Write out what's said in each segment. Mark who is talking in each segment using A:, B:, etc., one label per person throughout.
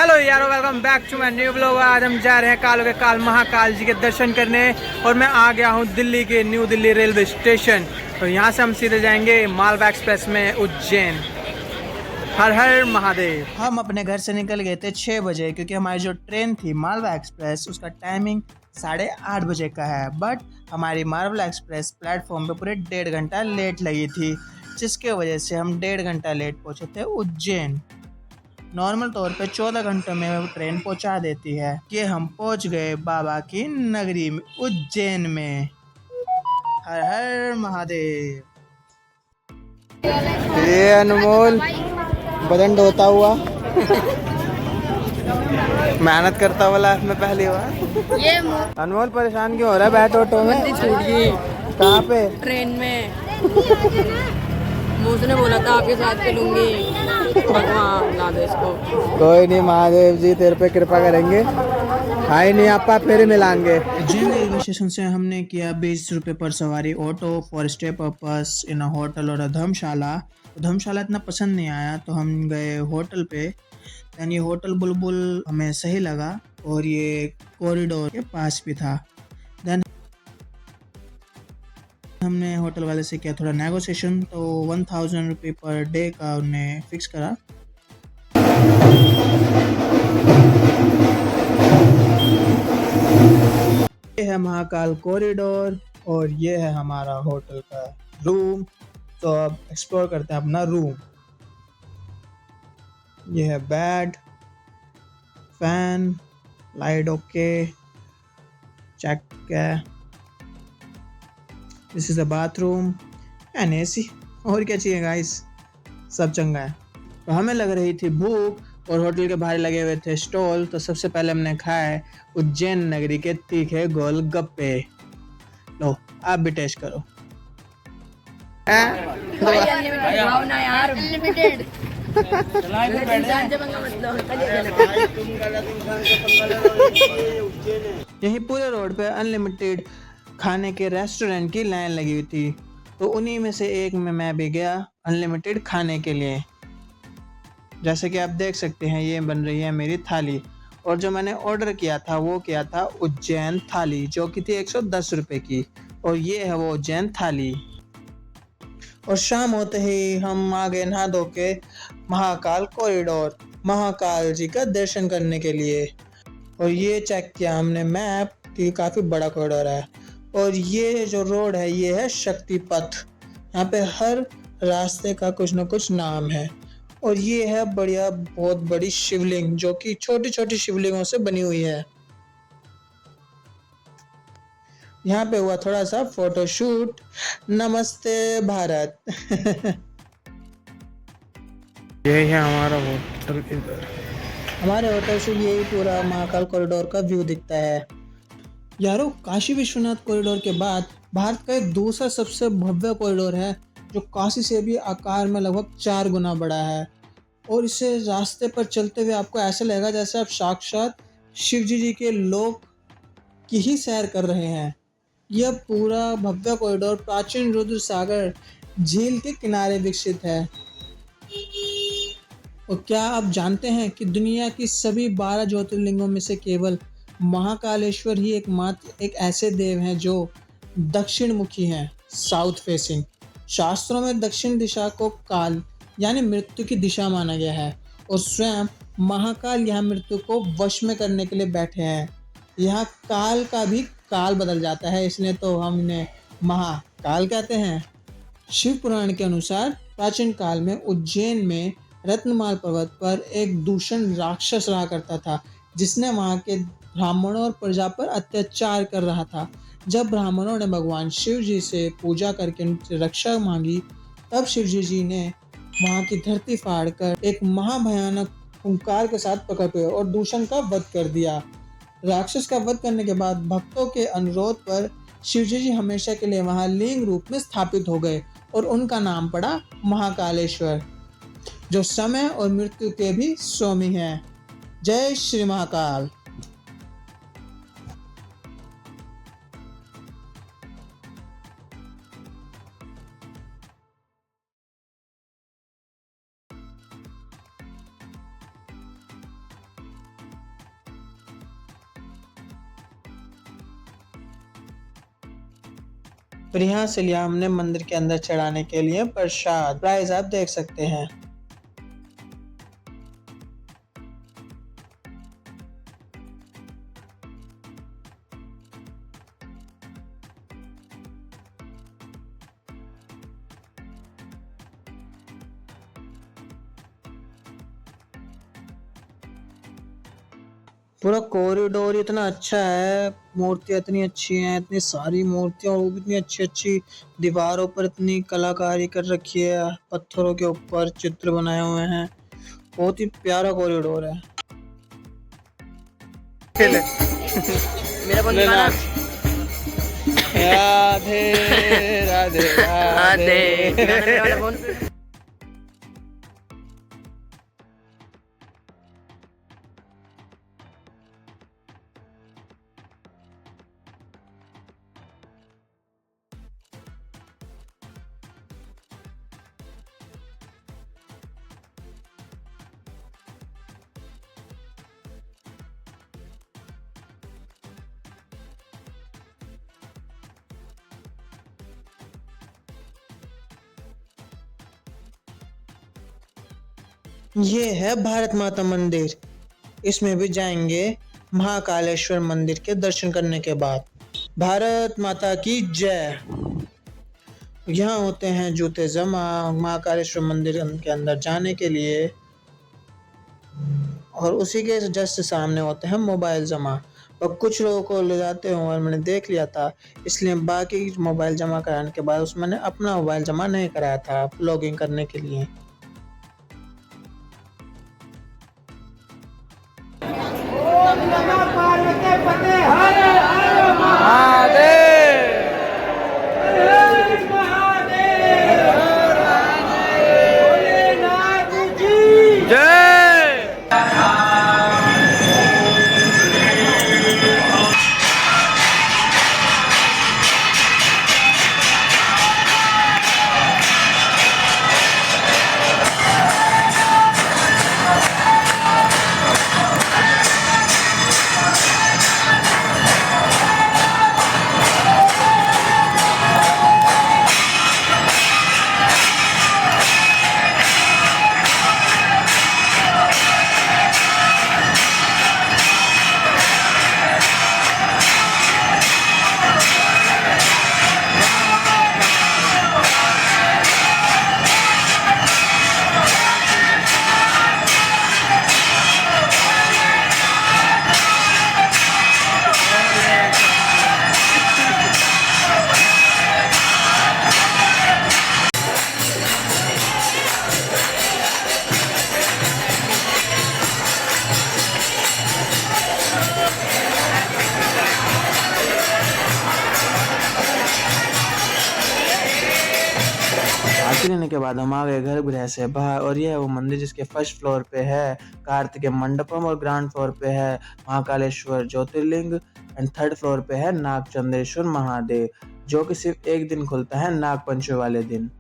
A: Hello यारो, welcome back to my new blog. आज हम जा रहे हैं कालों के काल महाकाल जी के दर्शन करने और मैं आ गया हूँ दिल्ली के न्यू दिल्ली रेलवे स्टेशन। तो यहाँ से हम सीधे जाएंगे मालवा एक्सप्रेस में उज्जैन। हर हर महादेव। हम अपने घर से निकल गए थे 6 बजे क्योंकि हमारी जो ट्रेन थी मालवा एक्सप्रेस उसका टाइमिंग 8:30 बजे का है। बट हमारी मालवा एक्सप्रेस प्लेटफॉर्म पे पूरे 1.5 घंटा लेट लगी थी, जिसके वजह से हम 1.5 घंटा लेट पहुँचे थे उज्जैन। नॉर्मल तौर पे 14 घंटों में वो ट्रेन पहुंचा देती है कि हम पहुंच गए बाबा की नगरी में उज्जैन में। हर हर महादेव। ये अनमोल बदन ढोता हुआ मेहनत करता हुआ लाइफ में पहली बार। ये अनमोल परेशान क्यों हो रहा है? बैठ ऑटो में।
B: छूट गई।
A: कहाँ पे?
B: ट्रेन में। मुझे ने बोला था आपके साथ चलूंगी, भगवान ला दे इसको।
A: कोई नहीं, महादेव जी तेरे पे कृपा करेंगे। हाई नहीं आपा फिर मिलाएंगे। उज्जैन रेलवे स्टेशन से हमने किया 20 रुपये पर सवारी auto for stay purpose in a hotel और धर्मशाला। धर्मशाला इतना पसंद नहीं आया तो हम गए होटल पे। यानी होटल बुलबुल हमें सही लगा और ये कॉरिडोर के पास भी था। देन हमने होटल वाले से किया थोड़ा नेगोशिएशन, तो 1000 रुपये पर डे का उन्हें फिक्स करा। ये है महाकाल कॉरिडोर और ये है हमारा होटल का रूम। तो अब एक्सप्लोर करते हैं अपना रूम। ये है bed, fan, light okay, check है। This is the bathroom and AC. और क्या चाहिए गाइस, सब चंगा है। तो हमें लग रही थी भूख और होटल के बाहर लगे हुए थे स्टॉल। तो सबसे पहले हमने खाए उज्जैन नगरी के तीखे गोलगप्पे। लो आप भी टेस्ट करो। यही पूरे रोड पे अनलिमिटेड खाने के रेस्टोरेंट की लाइन लगी हुई थी, तो उन्हीं में से एक में मैं भी गया अनलिमिटेड खाने के लिए। जैसे कि आप देख सकते हैं ये बन रही है मेरी थाली, और जो मैंने ऑर्डर किया था वो किया था उज्जैन थाली, जो कि थी 110 रुपये की। और ये है वो उज्जैन थाली। और शाम होते ही हम आ गए नहा धो के महाकाल कॉरिडोर, महाकाल जी का दर्शन करने के लिए। और ये चेक किया हमने मैप कि काफ़ी बड़ा कॉरिडोर है। और ये जो रोड है ये है शक्ति पथ। यहाँ पे हर रास्ते का कुछ न कुछ नाम है। और ये है बढ़िया बहुत बड़ी शिवलिंग, जो कि छोटी छोटी शिवलिंगों से बनी हुई है। यहाँ पे हुआ थोड़ा सा फोटोशूट। नमस्ते भारत। यही है हमारा होटल। इधर हमारे होटल से यही पूरा महाकाल कॉरिडोर का व्यू दिखता है। यारो, काशी विश्वनाथ कॉरिडोर के बाद भारत का एक दूसरा सबसे भव्य कॉरिडोर है, जो काशी से भी आकार में लगभग 4 गुना बड़ा है। और इसे रास्ते पर चलते हुए आपको ऐसा लगेगा जैसे आप साक्षात शिव जी के लोक की ही सैर कर रहे हैं। यह पूरा भव्य कॉरिडोर प्राचीन रुद्र सागर झील के किनारे विकसित है। और क्या आप जानते हैं कि दुनिया की सभी 12 ज्योतिर्लिंगों में से केवल महाकालेश्वर ही एकमात्र एक ऐसे देव हैं जो दक्षिण मुखी हैं, साउथ फेसिंग। शास्त्रों में दक्षिण दिशा को काल यानी मृत्यु की दिशा माना गया है, और स्वयं महाकाल यहाँ मृत्यु को वश में करने के लिए बैठे हैं। यहाँ काल का भी काल बदल जाता है, इसलिए तो हम इन्हें महाकाल कहते हैं। शिव पुराण के अनुसार प्राचीन काल में उज्जैन में रत्नमाल पर्वत पर एक दूषण राक्षस रहा करता था, जिसने वहां के ब्राह्मणों और प्रजा पर अत्याचार कर रहा था। जब ब्राह्मणों ने भगवान शिव जी से पूजा करके उनसे रक्षा मांगी, तब शिव जी ने वहां की धरती फाड़कर एक महाभयानक हुंकार के साथ प्रकट हुए और दूषण का वध कर दिया। राक्षस का वध करने के बाद भक्तों के अनुरोध पर शिवजी जी हमेशा के लिए वहां लिंग रूप में स्थापित हो गए और उनका नाम पड़ा महाकालेश्वर, जो समय और मृत्यु के भी स्वामी हैं। जय श्री महाकाल। और यहाँ से लिया हमने मंदिर के अंदर चढ़ाने के लिए प्रसाद। प्राइस आप देख सकते हैं। पूरा कॉरिडोर इतना अच्छा है, मूर्तियाँ इतनी अच्छी हैं, इतनी सारी मूर्तियाँ और वो भी इतनी अच्छी अच्छी। दीवारों पर इतनी कलाकारी कर रखी है, पत्थरों के ऊपर चित्र बनाए हुए हैं। बहुत ही प्यारा कॉरिडोर है।
B: मेरा फोन दिखाना।
A: राधे राधे
B: राधे दिखाना मेरा वाला फोन।
A: ये है भारत माता मंदिर। इसमें भी जाएंगे महाकालेश्वर मंदिर के दर्शन करने के बाद। भारत माता की जय। यहाँ होते हैं जूते जमा महाकालेश्वर मंदिर के अंदर जाने के लिए, और उसी के जस्ट सामने होते हैं मोबाइल जमा। और कुछ लोगों को ले जाते हुए और मैंने देख लिया था, इसलिए बाकी मोबाइल जमा कराने के बाद उसमें मैंने अपना मोबाइल जमा नहीं कराया था लॉगिन करने के लिए। आरती लेने के बाद हम आ गए गर्भगृह से बाहर, और यह है वो मंदिर जिसके फर्स्ट फ्लोर पे है कार्तिकेय मंडपम और ग्राउंड फ्लोर पे है महाकालेश्वर ज्योतिर्लिंग एंड थर्ड फ्लोर पे है नागचंद्रेश्वर महादेव, जो कि सिर्फ एक दिन खुलता है नाग पंचमी वाले दिन।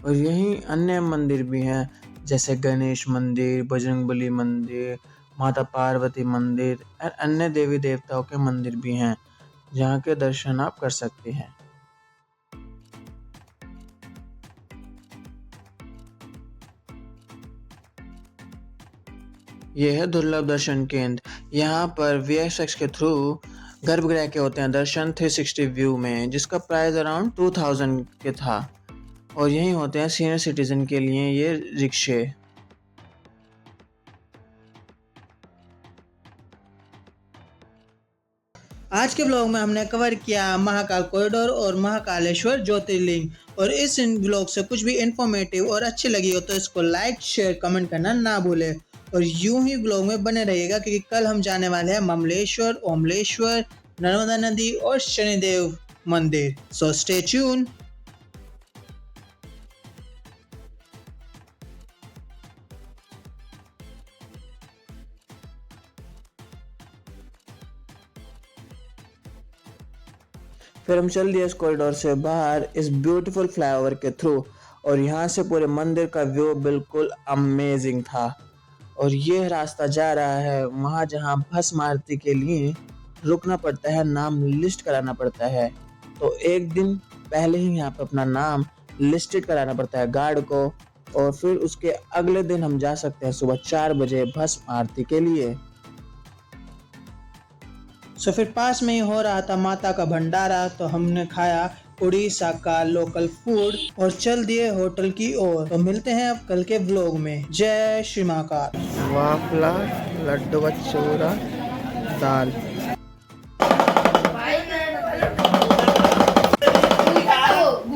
A: और यहीं अन्य मंदिर भी हैं जैसे गणेश मंदिर, बजरंगबली मंदिर, माता पार्वती मंदिर और अन्य देवी देवताओं के मंदिर भी हैं जहाँ के दर्शन आप कर सकते हैं। यह है दुर्लभ दर्शन केंद्र। यहाँ पर वीएफएक्स के थ्रू गर्भगृह के होते हैं दर्शन 360 व्यू में, जिसका प्राइस अराउंड 2000 के था। और यहीं होते हैं सीनियर सिटीजन के लिए ये रिक्शे। आज के ब्लॉग में हमने कवर किया महाकाल कॉरिडोर और महाकालेश्वर ज्योतिर्लिंग। और इस ब्लॉग से कुछ भी इंफॉर्मेटिव और अच्छी लगी हो तो इसको लाइक शेयर कमेंट करना ना भूलें। और यूं ही ब्लॉग में बने रहिएगा क्योंकि कल हम जाने वाले हैं ममलेश्वर, ओमलेश्वर, नर्मदा नदी और शनिदेव मंदिर। So stay tune. फिर हम चल दिए इस कॉरिडोर से बाहर इस ब्यूटीफुल फ्लाईओवर के थ्रू, और यहाँ से पूरे मंदिर का व्यू बिल्कुल अमेजिंग था। और ये रास्ता जा रहा है वहाँ जहाँ भस्म आरती के लिए रुकना पड़ता है, नाम लिस्ट कराना पड़ता है।
C: तो एक दिन पहले ही यहाँ पे अपना नाम लिस्टेड कराना पड़ता है गार्ड को, और फिर उसके अगले दिन हम जा सकते हैं सुबह 4 बजे भस्म आरती के लिए।
A: सो फिर पास में ही हो रहा था माता का भंडारा, तो हमने खाया उड़ीसा का लोकल फूड और चल दिए होटल की ओर। तो मिलते हैं अब कल के व्लॉग में। जय श्री महाकाल।
C: वाफला, लड्डू का चूरा, दाल।